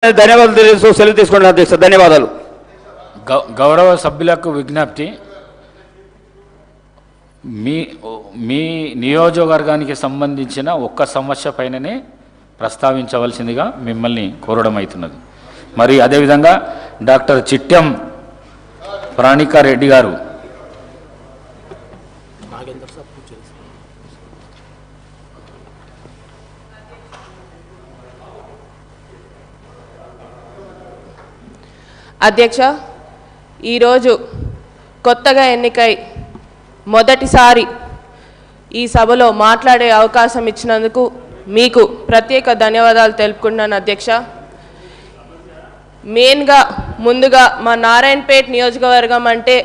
ధన్యవాదాలు తెలియజేస్తూ సెలవు తీసుకోండి అధ్యక్ష. ధన్యవాదాలు. గౌరవ సభ్యులకు విజ్ఞప్తి, మీ నియోజకవర్గానికి సంబంధించిన ఒక్క సమస్య పైననే ప్రస్తావించవలసిందిగా మిమ్మల్ని కోరడం అవుతున్నది. మరి అదేవిధంగా డాక్టర్ చిట్టెం ప్రాణికారెడ్డి గారు అధ్యక్ష, ఈరోజు కొత్తగా ఎన్నికై మొదటిసారి ఈ సభలో మాట్లాడే అవకాశం ఇచ్చినందుకు మీకు ప్రత్యేక ధన్యవాదాలు తెలుపుకుంటున్నాను అధ్యక్ష. ముందుగా మా నారాయణపేట నియోజకవర్గం అంటే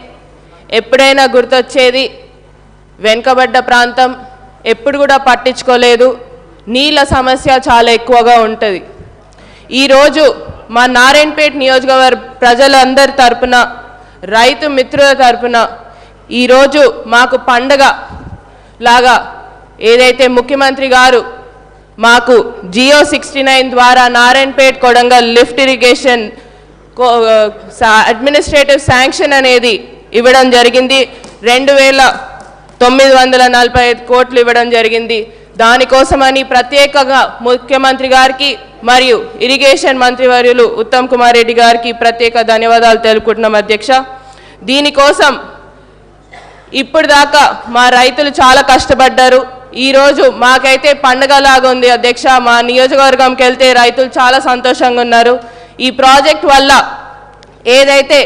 ఎప్పుడైనా గుర్తొచ్చేది వెనుకబడ్డ ప్రాంతం, ఎప్పుడు కూడా పట్టించుకోలేదు, నీళ్ళ సమస్య చాలా ఎక్కువగా ఉంటుంది. ఈరోజు మా నారాయణపేట నియోజకవర్గ ప్రజలందరి తరపున, రైతు మిత్రుల తరపున ఈరోజు మాకు పండగ లాగా ఏదైతే ముఖ్యమంత్రి గారు మాకు జియో 69 ద్వారా Narayanpet Kodangal lift irrigation administrative sanction అనేది ఇవ్వడం జరిగింది. 2,945 కోట్లు ఇవ్వడం జరిగింది. దానికోసమని ప్రత్యేకంగా ముఖ్యమంత్రి గారికి మరియు ఇరిగేషన్ మంత్రివర్యులు ఉత్తమ్ కుమార్ రెడ్డి గారికి ప్రత్యేక ధన్యవాదాలు తెలుపుకుంటున్నాం అధ్యక్ష. దీనికోసం ఇప్పుడు దాకా మా రైతులు చాలా కష్టపడ్డారు. ఈరోజు మాకైతే పండగలాగా ఉంది అధ్యక్ష. మా నియోజకవర్గంకి వెళ్తే రైతులు చాలా సంతోషంగా ఉన్నారు. ఈ ప్రాజెక్ట్ వల్ల ఏదైతే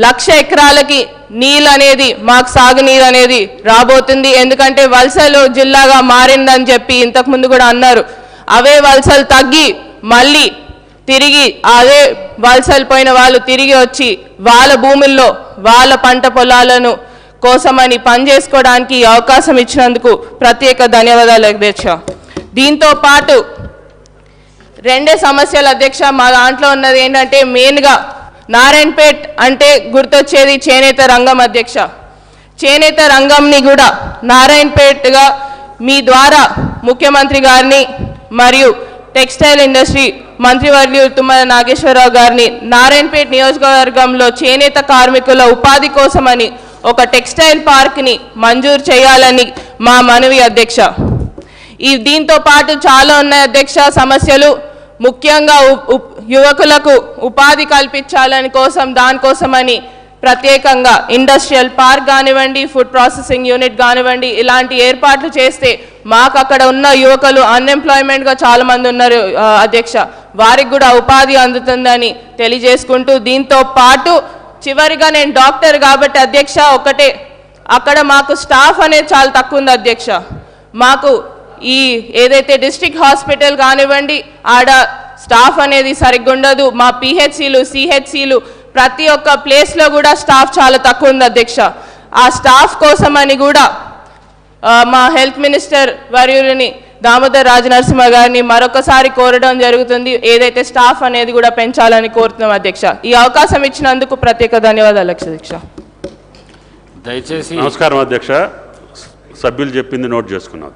1,00,000 ఎకరాలకి నీళ్ళు అనేది, మాకు సాగునీరు అనేది రాబోతుంది. ఎందుకంటే వలసలు జిల్లాగా మారిందని చెప్పి ఇంతకుముందు కూడా అన్నారు. అవే వలసలు తగ్గి మళ్ళీ తిరిగి అదే వలసలు పోయిన వాళ్ళు తిరిగి వచ్చి వాళ్ళ భూముల్లో వాళ్ళ పంట పొలాలను కోసమని పనిచేసుకోవడానికి అవకాశం ఇచ్చినందుకు ప్రత్యేక ధన్యవాదాలు అధ్యక్ష. దీంతో పాటు రెండే సమస్యలు అధ్యక్ష. మా దాంట్లో ఉన్నది ఏంటంటే మెయిన్గా నారాయణపేట్ అంటే గుర్తొచ్చేది చేనేత రంగం అధ్యక్ష. చేనేత రంగంని కూడా నారాయణపేట్గా మీ ద్వారా ముఖ్యమంత్రి గారిని మరియు టెక్స్టైల్ ఇండస్ట్రీ మంత్రివర్యులు తుమ్మల నాగేశ్వరరావు గారిని నారాయణపేట నియోజకవర్గంలో చేనేత కార్మికుల ఉపాధి కోసమని ఒక టెక్స్టైల్ పార్క్ని మంజూరు చేయాలని మా మనవి అధ్యక్ష. దీంతో పాటు చాలా ఉన్నాయి అధ్యక్ష సమస్యలు. ముఖ్యంగా యువకులకు ఉపాధి కల్పించాలని దానికోసమని ప్రత్యేకంగా ఇండస్ట్రియల్ పార్క్ కానివ్వండి, ఫుడ్ ప్రాసెసింగ్ యూనిట్ కానివ్వండి, ఇలాంటి ఏర్పాట్లు చేస్తే మాకు అక్కడ ఉన్న యువకులు అన్ఎంప్లాయ్మెంట్గా చాలామంది ఉన్నారు అధ్యక్ష, వారికి కూడా ఉపాధి అందుతుందని తెలియజేసుకుంటూ, దీంతో పాటు చివరిగా నేను డాక్టర్ కాబట్టి అధ్యక్ష ఒకటే, అక్కడ మాకు స్టాఫ్ అనేది చాలా తక్కువ ఉంది అధ్యక్ష. మాకు ఈ ఏదైతే డిస్ట్రిక్ట్ హాస్పిటల్ కానివ్వండి ఆడ స్టాఫ్ అనేది సరిగ్గా ఉండదు. మా పిహెచ్సిలు సిహెచ్సిలు ప్రతి ఒక్క ప్లేస్లో కూడా స్టాఫ్ చాలా తక్కువ ఉంది అధ్యక్ష. ఆ స్టాఫ్ కోసమని కూడా మా హెల్త్ మినిస్టర్ వర్యులని దామోదర్ రాజనరసింహ గారిని మరొకసారి కోరడం జరుగుతుంది. ఏదైతే స్టాఫ్ అనేది కూడా పెంచాలని కోరుతున్నాం అధ్యక్ష. ఈ అవకాశం ఇచ్చినందుకు ప్రత్యేక ధన్యవాదాలు అధ్యక్ష. దయచేసి నమస్కారం అధ్యక్ష. సభ్యులు చెప్పింది నోట్ చేసుకున్నాం.